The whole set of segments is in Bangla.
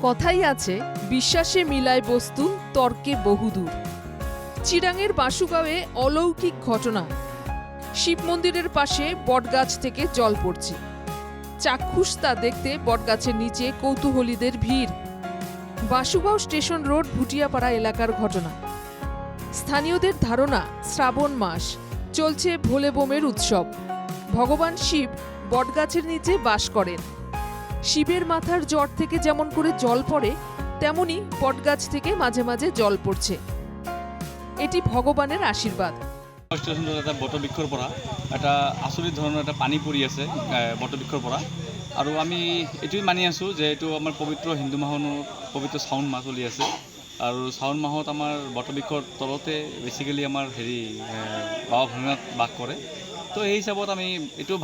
কথাই আছে, বিশ্বাসে মিলায় বস্তু, তর্কে বহুদূর। চিরাঙের বাসুগাঁওয়ে অলৌকিক ঘটনা। শিব মন্দিরের পাশে বটগাছ থেকে জল পড়ছে। চাক্ষুষ তা দেখতে বটগাছের নিচে কৌতূহলীদের ভিড়। বাসুগাঁও স্টেশন রোড ভুটিয়াপাড়া এলাকার ঘটনা। স্থানীয়দের ধারণা, শ্রাবণ মাস, চলছে ভোলে বোমের উৎসব। ভগবান শিব বটগাছের নিচে বাস করেন। শিবের মাথার জট থেকে যেমন করে জল পড়ে, তেমনি বটগাছ থেকে মাঝে মাঝে জল পড়ছে। এটি ভগবানের আশীর্বাদ। স্টেশন রোড এটা বটবৃক্ষৰ পৰা এটা আচৰিত ধৰণৰ এটা পানী পৰি আছে বটবৃক্ষৰ পৰা। আৰু আমি এইটোৱে মানি আছোঁ যে এইটো আমাৰ পবিত্ৰ হিন্দু মাহৰ পবিত্ৰ শাওণ মাহ চলি আছে। আৰু শাওণ মাহত আমাৰ বটবৃক্ষৰ তলতে বেচিকেলি আমাৰ বাবা ভৈৰৱনাথ বাস কৰে। তো সেই হিচাপত আমি এইটো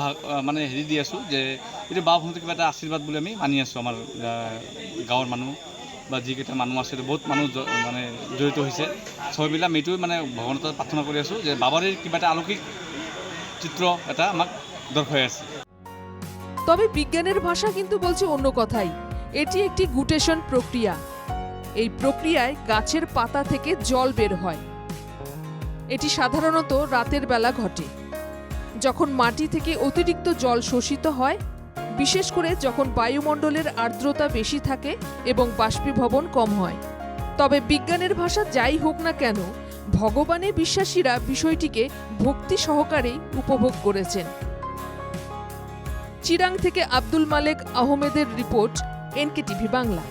মানে দি আছোঁ যে এইটো বাবা ভৈৰৱনাথৰ কিবা এটা আশীৰ্বাদ বুলি আমি মানি আছোঁ। আমাৰ গাঁৱৰ মানুহ বা যিকেইটা মানুহ আছে, বহুত মানুহ মানে জড়িত হৈছে। সববিলাক আমি এইটোৱে মানে ভগৱানৰ তাত প্ৰাৰ্থনা কৰি আছোঁ যে বাবাৰে কিবা এটা অলৌকিক চিত্র এটা আমাক দৰ্শাই আছে। তবে বিজ্ঞানের ভাষা কিন্তু বলছে অন্য কথাই। এটি একটি গুটেশন প্রক্রিয়া। এই প্রক্রিয়ায় গাছের পাতা থেকে জল বের হয়। এটি সাধারণত রাতের বেলা ঘটে, যখন মাটি থেকে অতিরিক্ত জল শোষিত হয়, বিশেষ করে যখন বায়ুমণ্ডলের আর্দ্রতা বেশি থাকে এবং বাষ্পীভবন কম হয়। তবে বিজ্ঞানের ভাষা যাই হোক না কেন, ভগবানে বিশ্বাসীরা বিষয়টিকে ভক্তি সহকারেই উপভোগ করেছেন। চিরাং থেকে আব্দুল মালেক আহমেদের রিপোর্ট, এনকেটিভি বাংলা।